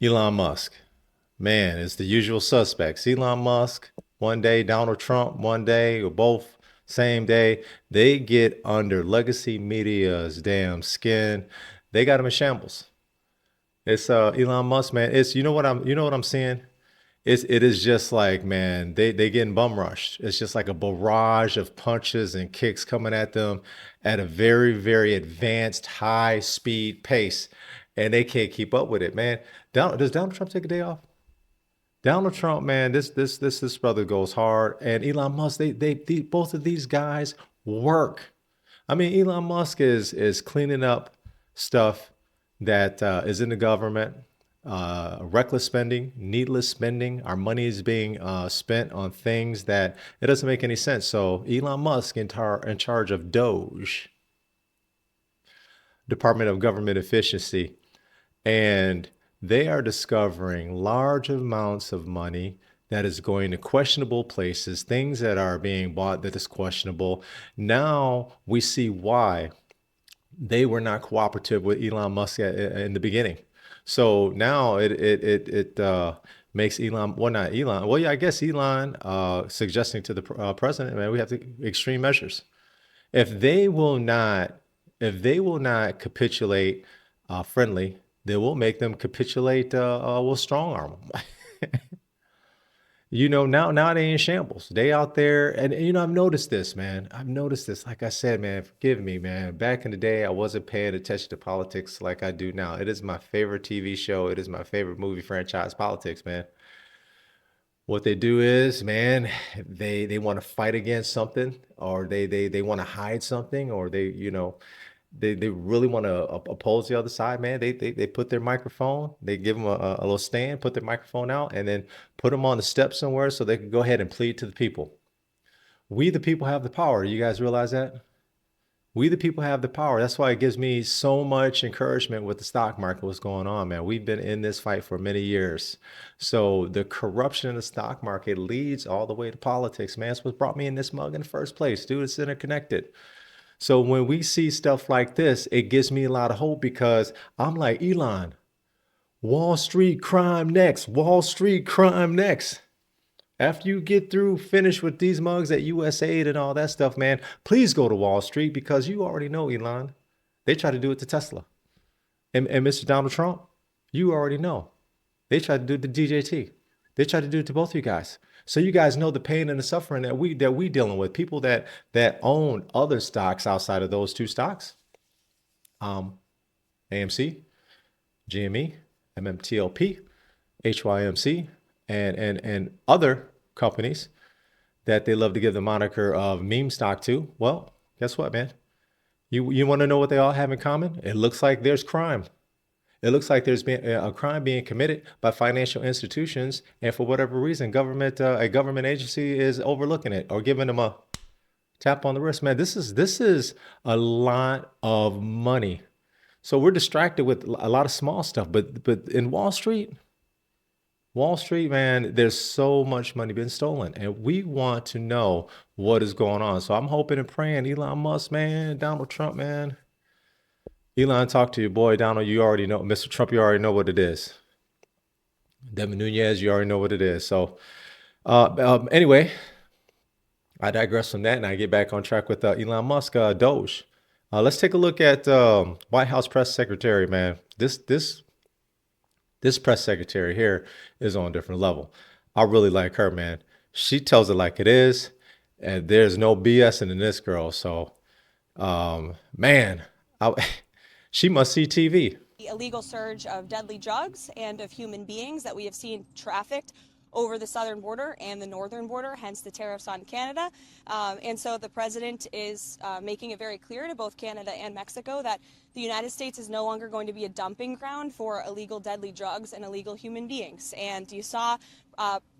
Elon Musk. Man, it's the usual suspects. Elon Musk, one day, Donald Trump, one day, or both, same day. They get under legacy media's damn skin. They got him in shambles. It's Elon Musk, man. It's you know what I'm seeing? It is just like, man, they getting bum rushed. It's just like a barrage of punches and kicks coming at them at a very, very advanced, high speed pace. And they can't keep up with it, man. Does Donald Trump take a day off? Donald Trump, man, this brother goes hard, and Elon Musk, both of these guys work. I mean, Elon Musk is cleaning up stuff that is in the government, reckless spending, needless spending. Our money is being spent on things that it doesn't make any sense. So Elon Musk in charge of Doge, Department of Government Efficiency, and they are discovering large amounts of money that is going to questionable places, things that are being bought that is questionable. Now we see why they were not cooperative with Elon Musk in the beginning. So now it makes Elon, well, not Elon, well, yeah, I guess Elon suggesting to the president, man, we have to extreme measures. If they will not, if they will not capitulate friendly, they will make them capitulate. Will strong arm them. Now they in shambles. They out there, and I've noticed this, man. I've noticed this. Like I said, man, forgive me, man. Back in the day, I wasn't paying attention to politics like I do now. It is my favorite TV show. It is my favorite movie franchise, politics, man. What they do is, man, they want to fight against something, or they want to hide something, or they really want to oppose the other side, man. They put their microphone, they give them a little stand, put their microphone out, and then put them on the step somewhere so they can go ahead and plead to the people. We, the people, have the power. You guys realize that? We, the people, have the power. That's why it gives me so much encouragement with the stock market, what's going on, man. We've been in this fight for many years. So the corruption in the stock market leads all the way to politics, man. It's what brought me in this mug in the first place, dude. It's interconnected. So when we see stuff like this, it gives me a lot of hope because I'm like, Elon, Wall Street crime next, Wall Street crime next. After you get through, finish with these mugs at USAID and all that stuff, man, please go to Wall Street because you already know, Elon. They try to do it to Tesla. And Mr. Donald Trump, you already know. They tried to do it to DJT. They tried to do it to both of you guys. So you guys know the pain and the suffering that we dealing with. People that own other stocks outside of those two stocks, um, AMC, GME, MMTLP, HYMC, and other companies that they love to give the moniker of meme stock to. Well, guess what, man? You want to know what they all have in common? It looks like there's crime. It looks like there's been a crime being committed by financial institutions, and for whatever reason, a government agency is overlooking it or giving them a tap on the wrist. Man, this is a lot of money. So we're distracted with a lot of small stuff, but in Wall Street, man, there's so much money being stolen, and we want to know what is going on. So I'm hoping and praying, Elon Musk, man, Donald Trump, man. Elon, talk to you, boy. Donald, you already know. Mr. Trump, you already know what it is. Devin Nunez, you already know what it is. So, anyway, I digress from that, and I get back on track with Elon Musk, Doge. Let's take a look at White House press secretary, man. This press secretary here is on a different level. I really like her, man. She tells it like it is, and there's no BSing in this girl. So, man, I, she must see TV. The illegal surge of deadly drugs and of human beings that we have seen trafficked over the southern border and the northern border, hence the tariffs on Canada. And so the president is making it very clear to both Canada and Mexico that the United States is no longer going to be a dumping ground for illegal deadly drugs and illegal human beings. And you saw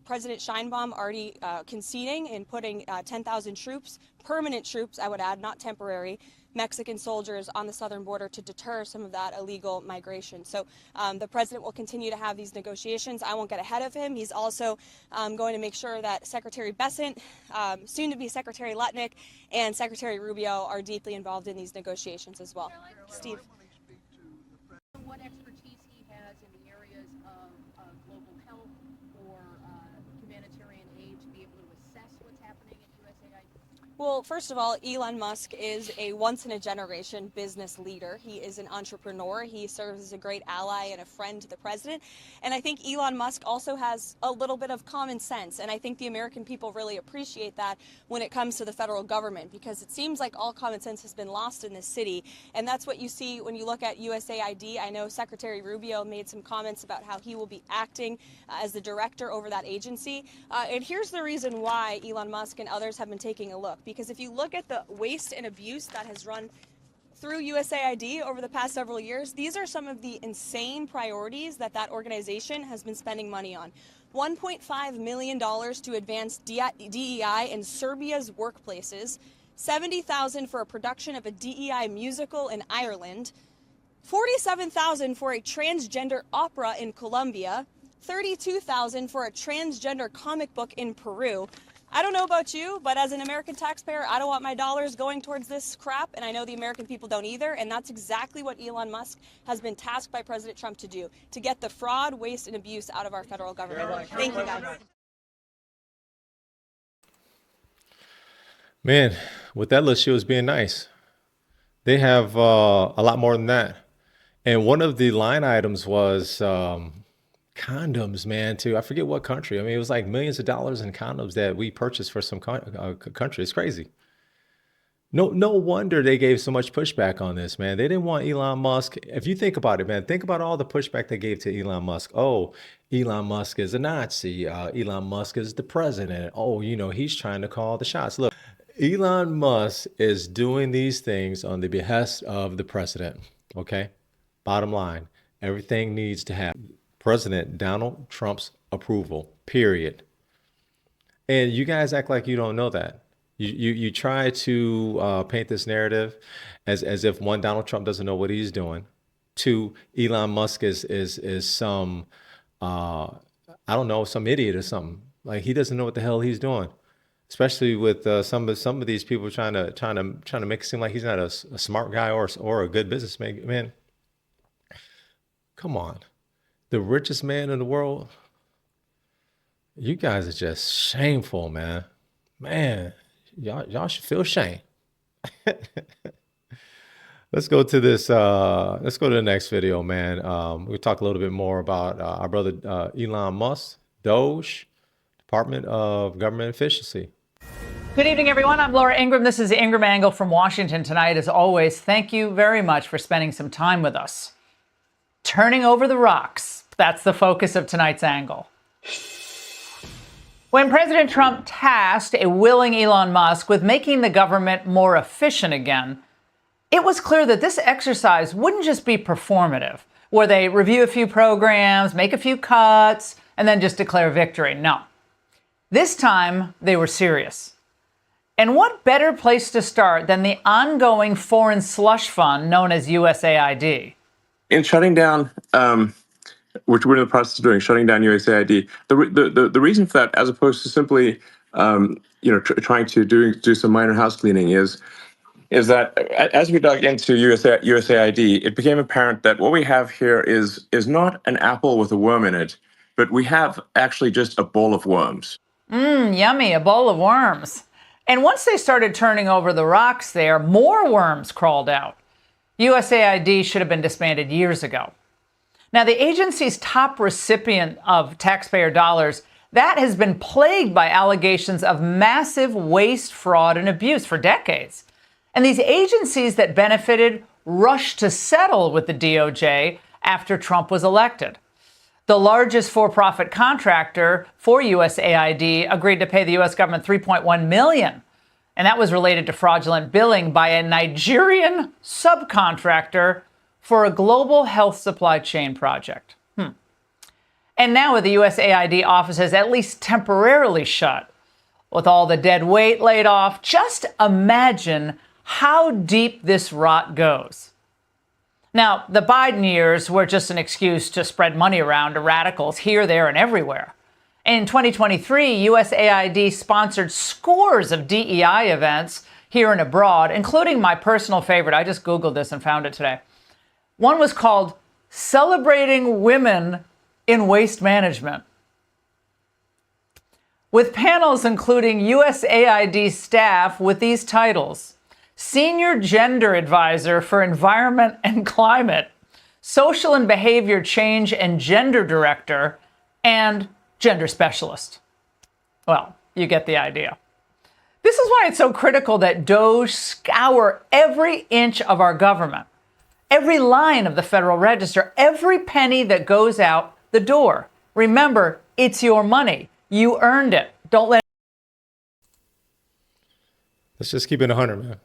President Scheinbaum already conceding in putting 10,000 troops, permanent troops, I would add, not temporary, Mexican soldiers on the southern border to deter some of that illegal migration. So the president will continue to have these negotiations. I won't get ahead of him. He's also going to make sure that Secretary Bessent, soon to be Secretary Lutnick, and Secretary Rubio are deeply involved in these negotiations as well. Steve. What expertise he has in the areas of Well, first of all, Elon Musk is a once-in-a-generation business leader. He is an entrepreneur. He serves as a great ally and a friend to the president. And I think Elon Musk also has a little bit of common sense. And I think the American people really appreciate that when it comes to the federal government, because it seems like all common sense has been lost in this city. And that's what you see when you look at USAID. I know Secretary Rubio made some comments about how he will be acting as the director over that agency. And here's the reason why Elon Musk and others have been taking a look. Because if you look at the waste and abuse that has run through USAID over the past several years, these are some of the insane priorities that that organization has been spending money on. $1.5 million to advance DEI in Serbia's workplaces, $70,000 for a production of a DEI musical in Ireland, $47,000 for a transgender opera in Colombia, $32,000 for a transgender comic book in Peru. I don't know about you, but as an American taxpayer, I don't want my dollars going towards this crap, and I know the American people don't either, and that's exactly what Elon Musk has been tasked by President Trump to do, to get the fraud, waste, and abuse out of our federal government. Thank you, guys. Man, with that list, she was being nice. They have a lot more than that. And one of the line items was condoms, man, to I forget what country. I mean, it was like millions of dollars in condoms that we purchased for some country. It's crazy. No wonder they gave so much pushback on this, man. They didn't want Elon Musk. If you think about it, man, think about all the pushback they gave to Elon Musk. Oh, Elon Musk is a Nazi. Elon Musk is the president. Oh, he's trying to call the shots. Look, Elon Musk is doing these things on the behest of the president. Okay. Bottom line, everything needs to have President Donald Trump's approval, period. And you guys act like you don't know that. You try to paint this narrative as if, one, Donald Trump doesn't know what he's doing. Two, Elon Musk is some I don't know, some idiot or something. Like, he doesn't know what the hell he's doing. Especially with some of these people trying to make it seem like he's not a smart guy or a good businessman. Man, come on. The richest man in the world. You guys are just shameful, man. Man, y'all should feel shame. Let's go to this. Let's go to the next video, man. We'll talk a little bit more about our brother Elon Musk, Doge, Department of Government Efficiency. Good evening, everyone. I'm Laura Ingraham. This is the Ingraham Angle from Washington tonight. As always, thank you very much for spending some time with us. Turning over the rocks. That's the focus of tonight's angle. When President Trump tasked a willing Elon Musk with making the government more efficient again, it was clear that this exercise wouldn't just be performative, where they review a few programs, make a few cuts, and then just declare victory. No. This time, they were serious. And what better place to start than the ongoing foreign slush fund known as USAID? In shutting down, which we're in the process of doing, shutting down USAID, the reason for that, as opposed to simply, trying to do some minor house cleaning, is that as we dug into USAID, it became apparent that what we have here is not an apple with a worm in it, but we have actually just a bowl of worms. Yummy, a bowl of worms. And once they started turning over the rocks there, more worms crawled out. USAID should have been disbanded years ago. Now, the agency's top recipient of taxpayer dollars, that has been plagued by allegations of massive waste, fraud, and abuse for decades. And these agencies that benefited rushed to settle with the DOJ after Trump was elected. The largest for-profit contractor for USAID agreed to pay the U.S. government $3.1 million. And that was related to fraudulent billing by a Nigerian subcontractor for a global health supply chain project. And now with the USAID offices at least temporarily shut, with all the dead weight laid off, just imagine how deep this rot goes. Now, the Biden years were just an excuse to spread money around to radicals here, there, and everywhere. In 2023, USAID sponsored scores of DEI events here and abroad, including my personal favorite. I just Googled this and found it today. One was called Celebrating Women in Waste Management. with panels including USAID staff with these titles: Senior Gender Advisor for Environment and Climate, Social and Behavior Change and Gender Director, and Gender Specialist. Well, you get the idea. This is why it's so critical that DOGE scour every inch of our government, every line of the Federal Register, every penny that goes out the door. Remember, it's your money. You earned it. Don't let. Let's just keep it 100, man.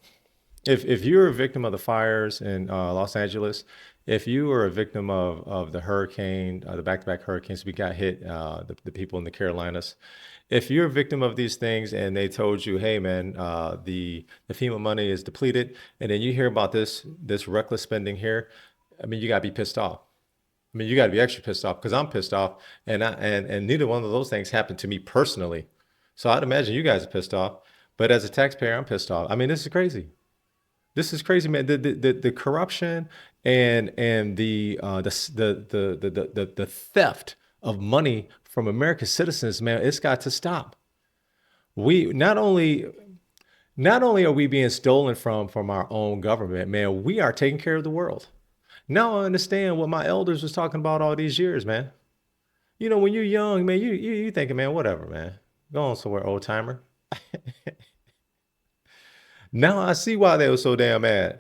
If you're a victim of the fires in Los Angeles, if you were a victim of the hurricane, the back-to-back hurricanes we got hit, the people in the Carolinas, if you're a victim of these things and they told you, hey man, the FEMA money is depleted, and then you hear about this reckless spending here, I mean, you gotta be pissed off. I mean, you gotta be extra pissed off, because I'm pissed off, and neither one of those things happened to me personally. So I'd imagine you guys are pissed off, but as a taxpayer, I'm pissed off. I mean, this is crazy. This is crazy, man. The corruption and the theft of money from American citizens, man, it's got to stop. We not only are we being stolen from our own government, man, we are taking care of the world. Now I understand what my elders was talking about all these years, man. You know, when you're young, man, you thinking, man, whatever, man. Go on somewhere, old timer. Now I see why they were so damn mad.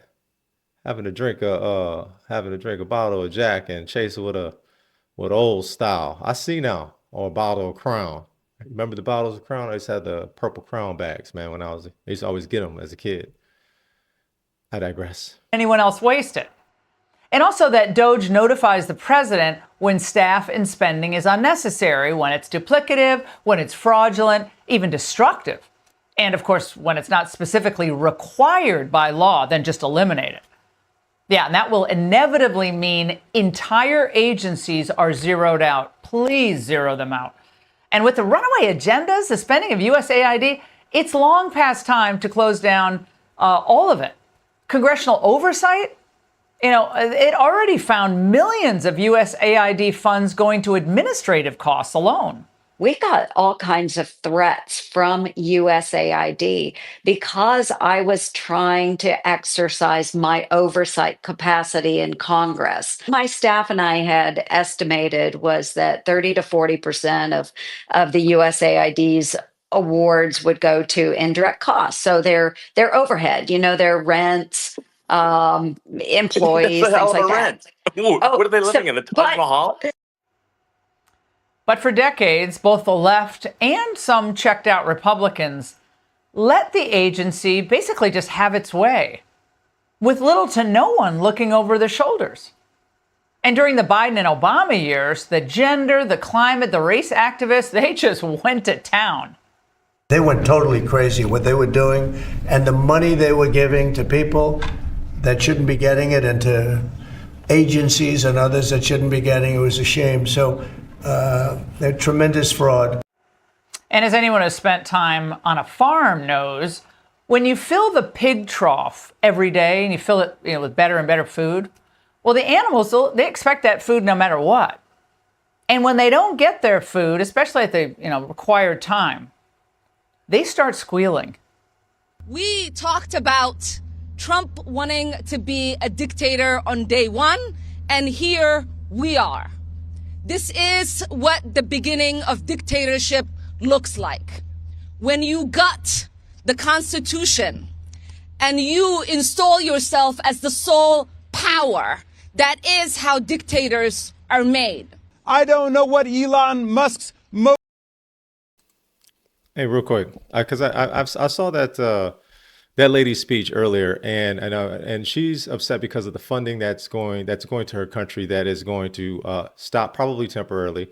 Having to drink a bottle of Jack and chase it with old style. I see now. Or a bottle of Crown. Remember the bottles of Crown? I used to have the purple Crown bags, man, I used to always get them as a kid. I digress. Anyone else waste it. And also that DOGE notifies the president when staff and spending is unnecessary, when it's duplicative, when it's fraudulent, even destructive. And of course, when it's not specifically required by law, then just eliminate it. Yeah, and that will inevitably mean entire agencies are zeroed out. Please zero them out. And with the runaway agendas, the spending of USAID, it's long past time to close down all of it. Congressional oversight, you know, it already found millions of USAID funds going to administrative costs alone. We got all kinds of threats from USAID because I was trying to exercise my oversight capacity in Congress. My staff and I had estimated was that 30 to 40% of the USAID's awards would go to indirect costs. So their overhead, you know, their rents, employees, That's the hell things of like a that. rent. Ooh, what are they living in? The Taj Mahal? But for decades, both the left and some checked out Republicans let the agency basically just have its way, with little to no one looking over their shoulders. And during the Biden and Obama years, the gender, the climate, the race activists, they just went to town. They went totally crazy what they were doing, and the money they were giving to people that shouldn't be getting it, and to agencies and others that shouldn't be getting it. It was a shame. So they're tremendous fraud. And as anyone who's spent time on a farm knows, when you fill the pig trough every day and you fill it, you know, with better and better food, well, the animals, they expect that food no matter what. And when they don't get their food, especially at the required time, they start squealing. We talked about Trump wanting to be a dictator on day one, and here we are. This is what the beginning of dictatorship looks like. When you gut the Constitution and you install yourself as the sole power, that is how dictators are made. I don't know what Elon Musk's Hey, real quick, because I saw that lady's speech earlier, and she's upset because of the funding that's going to her country that is going to stop probably temporarily.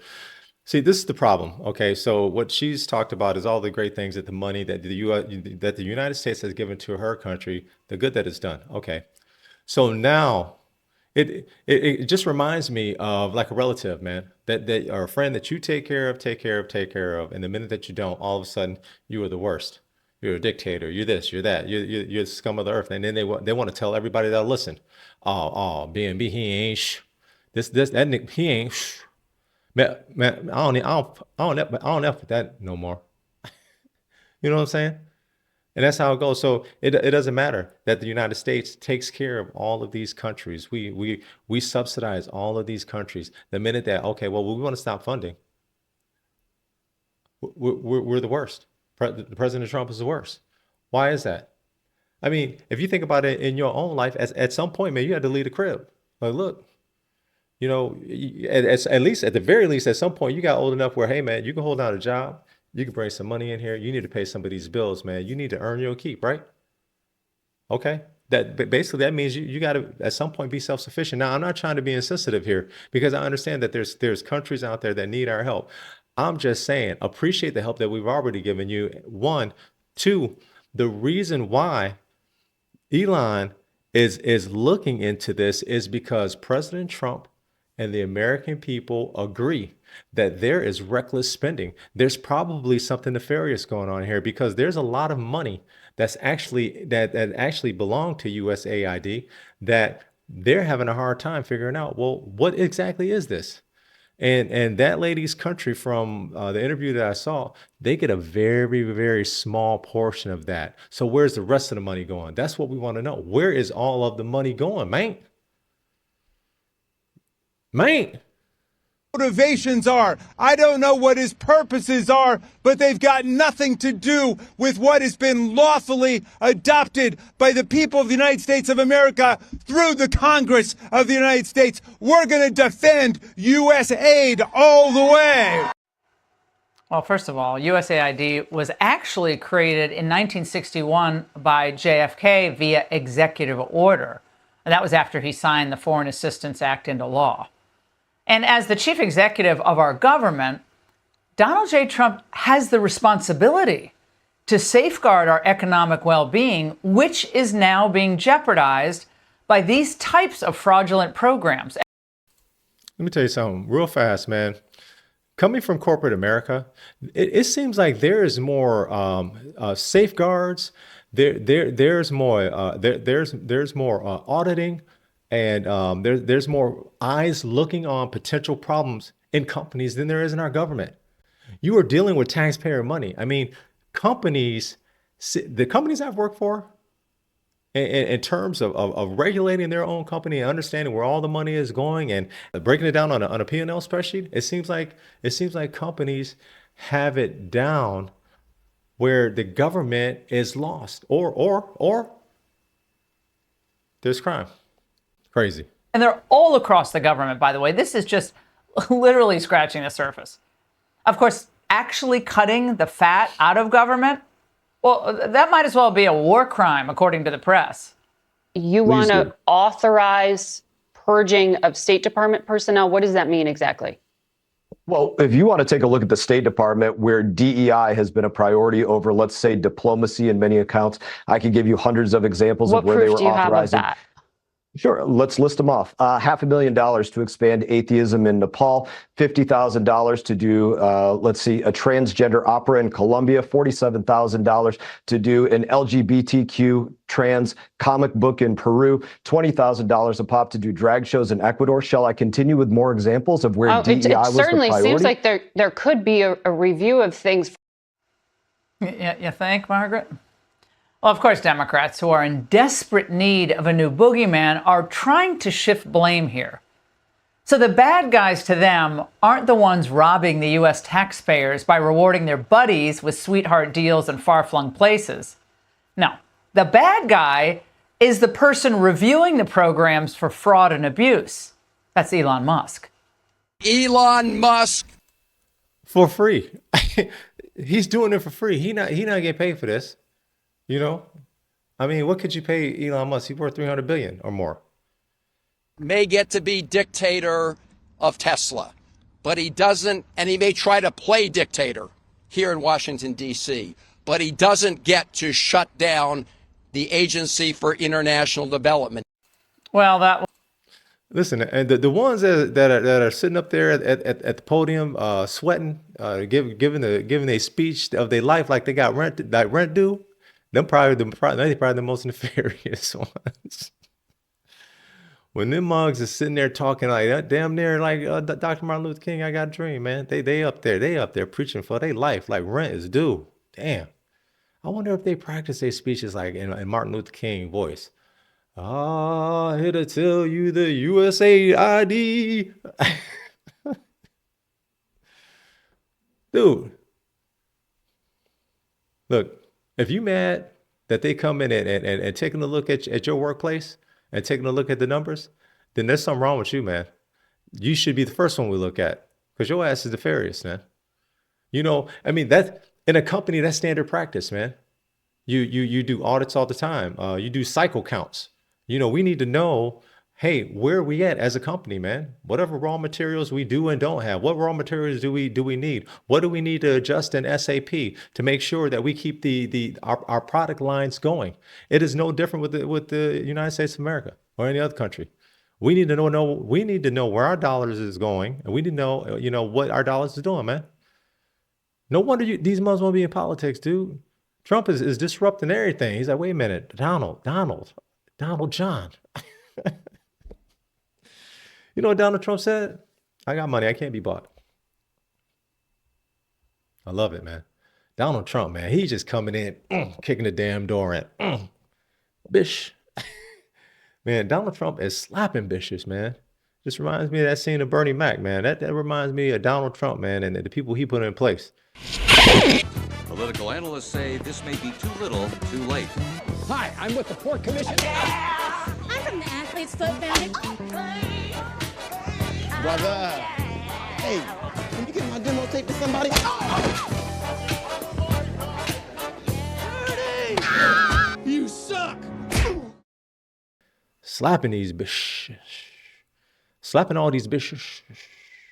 See, this is the problem. Okay, so what she's talked about is all the great things that the money that the United States has given to her country, the good that it's done. Okay, so now it just reminds me of like a relative, man, that or a friend that you take care of, and the minute that you don't, all of a sudden you are the worst. You're a dictator. You're this. You're that. You're the scum of the earth. And then they want to tell everybody that listen. BNB, he ain't that Nick, he ain't man. I don't ever put that no more. You know what I'm saying? And that's how it goes. So it doesn't matter that the United States takes care of all of these countries. We subsidize all of these countries. The minute that, okay, well, we want to stop funding, we're the worst. President Trump is the worst. Why is that? I mean, if you think about it in your own life, at some point, man, you had to leave the crib. Like, look, you know, at least, at the very least, at some point, you got old enough where, hey, man, you can hold down a job. You can bring some money in here. You need to pay some of these bills, man. You need to earn your keep, right? Okay. Basically that means you got to at some point be self-sufficient. Now, I'm not trying to be insensitive here because I understand that there's countries out there that need our help. I'm just saying, appreciate the help that we've already given you. One, two, the reason why Elon is looking into this is because President Trump and the American people agree that there is reckless spending. There's probably something nefarious going on here because there's a lot of money that's actually that actually belong to USAID that they're having a hard time figuring out, well, what exactly is this? And that lady's country from the interview that I saw, they get a very, very small portion of that. So where's the rest of the money going? That's what we want to know. Where is all of the money going, man? Man. Motivations are. I don't know what his purposes are, but they've got nothing to do with what has been lawfully adopted by the people of the United States of America through the Congress of the United States. We're going to defend USAID all the way. Well, first of all, USAID was actually created in 1961 by JFK via executive order. And that was after he signed the Foreign Assistance Act into law. And as the chief executive of our government, Donald J. Trump has the responsibility to safeguard our economic well-being, which is now being jeopardized by these types of fraudulent programs. Let me tell you something real fast, man. Coming from corporate America, it seems like there is more safeguards. There's more auditing. And there's more eyes looking on potential problems in companies than there is in our government. You are dealing with taxpayer money. I mean, the companies I've worked for, in terms of regulating their own company and understanding where all the money is going and breaking it down on a P&L spreadsheet, it seems like companies have it down where the government is lost or there's crime. Crazy. And they're all across the government, by the way. This is just literally scratching the surface. Of course, actually cutting the fat out of government, well, that might as well be a war crime, according to the press. You want to authorize purging of State Department personnel? What does that mean exactly? Well, if you want to take a look at the State Department, where DEI has been a priority over, let's say, diplomacy in many accounts, I could give you hundreds of examples of where they were authorizing. What proof do you have of that? Sure. Let's list them off. $500,000 to expand atheism in Nepal, $50,000 to do, let's see, a transgender opera in Colombia, $47,000 to do an LGBTQ trans comic book in Peru, $20,000 a pop to do drag shows in Ecuador. Shall I continue with more examples of where DEI was the priority? It certainly seems like there could be a review of things. You think, Margaret? Well, of course, Democrats, who are in desperate need of a new boogeyman, are trying to shift blame here. So the bad guys to them aren't the ones robbing the U.S. taxpayers by rewarding their buddies with sweetheart deals in far-flung places. No, the bad guy is the person reviewing the programs for fraud and abuse. That's Elon Musk. Elon Musk. For free. He's doing it for free. He not getting paid for this. You know, I mean, what could you pay Elon Musk? He's worth $300 billion or more. May get to be dictator of Tesla, but he doesn't, and he may try to play dictator here in Washington, D.C., but he doesn't get to shut down the Agency for International Development. Well, listen, and the ones that are sitting up there at the podium, sweating, giving a speech of their life like they got rent due. They're probably the most nefarious ones. When them mugs are sitting there talking like that, damn near like Dr. Martin Luther King, I got a dream, man. They up there preaching for their life like rent is due. Damn. I wonder if they practice their speeches like in Martin Luther King voice. Ah, here to tell you the USAID. Dude, look, if you mad that they come in and taking a look at your workplace and taking a look at the numbers, then there's something wrong with you, man. You should be the first one we look at because your ass is nefarious, man. I mean, that in a company, that's standard practice, man. You do audits all the time. You do cycle counts. We need to know, hey, where are we at as a company, man? Whatever raw materials we do and don't have, what raw materials do we need? What do we need to adjust in SAP to make sure that we keep our product lines going? It is no different with the United States of America or any other country. We need to know where our dollars is going, and we need to know, what our dollars is doing, man. No wonder these Muslims want to be in politics, dude. Trump is disrupting everything. He's like, wait a minute, Donald John. You know what Donald Trump said? I got money. I can't be bought. I love it, man. Donald Trump, man, he's just coming in, kicking the damn door in. Bish. Man, Donald Trump is slapping bitches, man. Just reminds me of that scene of Bernie Mac, man. That reminds me of Donald Trump, man, and the people he put in place. Political analysts say this may be too little, too late. Hi, I'm with the Port Commission. I'm from the Athlete's Foot Foundation. Brother. Hey, can you get my demo tape to somebody? You suck. Slapping these bitches. Slapping all these bitches.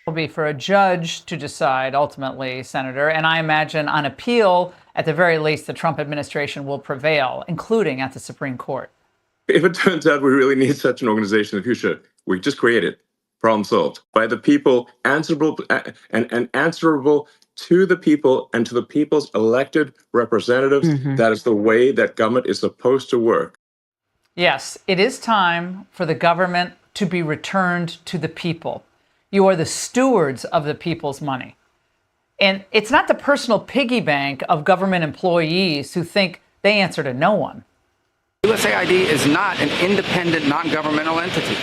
Will be for a judge to decide ultimately, Senator, and I imagine on appeal, at the very least, the Trump administration will prevail, including at the Supreme Court. If it turns out we really need such an organization in the future, we just create it. Problem solved. By the people, answerable and answerable to the people and to the people's elected representatives. That is the way that government is supposed to work. Yes, it is time for the government to be returned to the people. You are the stewards of the people's money. And it's not the personal piggy bank of government employees who think they answer to no one. USAID is not an independent, non-governmental entity.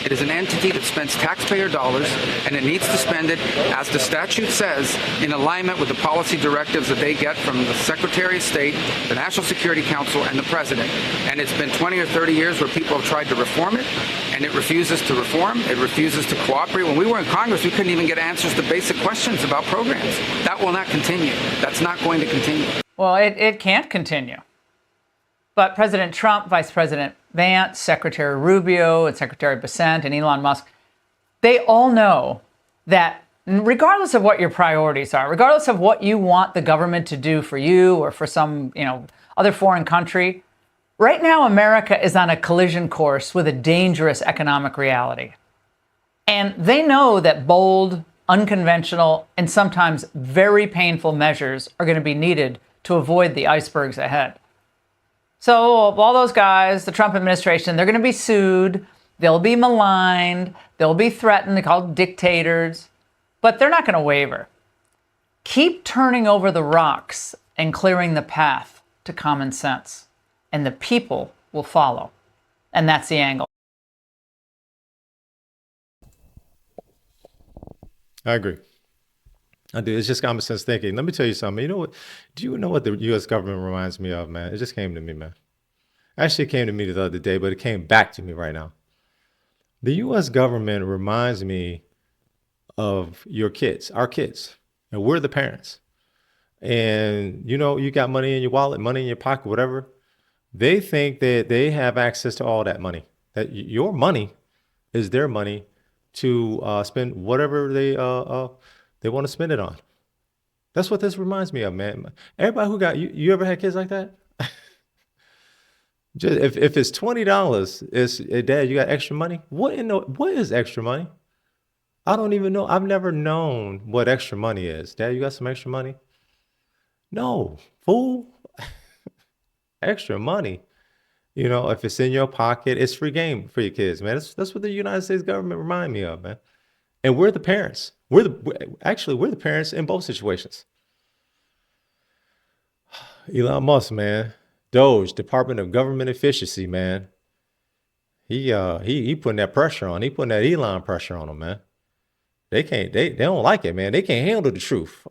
It is an entity that spends taxpayer dollars, and it needs to spend it, as the statute says, in alignment with the policy directives that they get from the Secretary of State, the National Security Council, and the President. And it's been 20 or 30 years where people have tried to reform it, and it refuses to reform. It refuses to cooperate. When we were in Congress, we couldn't even get answers to basic questions about programs. That will not continue. That's not going to continue. Well, it can't continue. But President Trump, Vice President Vance, Secretary Rubio, and Secretary Bessent, and Elon Musk, they all know that regardless of what your priorities are, regardless of what you want the government to do for you or for some, other foreign country, right now America is on a collision course with a dangerous economic reality. And they know that bold, unconventional, and sometimes very painful measures are going to be needed to avoid the icebergs ahead. So all those guys, the Trump administration, they're going to be sued. They'll be maligned. They'll be threatened. They're called dictators. But they're not going to waver. Keep turning over the rocks and clearing the path to common sense. And the people will follow. And that's the angle. I agree. I do. It's just common sense thinking. Let me tell you something. You know what? Do you know what the U.S. government reminds me of, man? It just came to me, man. Actually, it came to me the other day, but it came back to me right now. The U.S. government reminds me of your kids, our kids, and we're the parents. And, you got money in your wallet, money in your pocket, whatever. They think that they have access to all that money, that your money is their money to spend whatever they want to spend it on. That's what this reminds me of, man. Everybody who got you ever had kids like that? Just if it's $20, it's Dad, you got extra money? What is extra money? I don't even know. I've never known what extra money is. Dad, you got some extra money? No, fool. Extra money. If it's in your pocket, it's free game for your kids, man. That's what the United States government remind me of, man. And we're the parents. We're the parents in both situations. Elon Musk, man. Doge, Department of Government Efficiency, man. He putting that pressure on. He putting that Elon pressure on them, man. They don't like it, man. They can't handle the truth.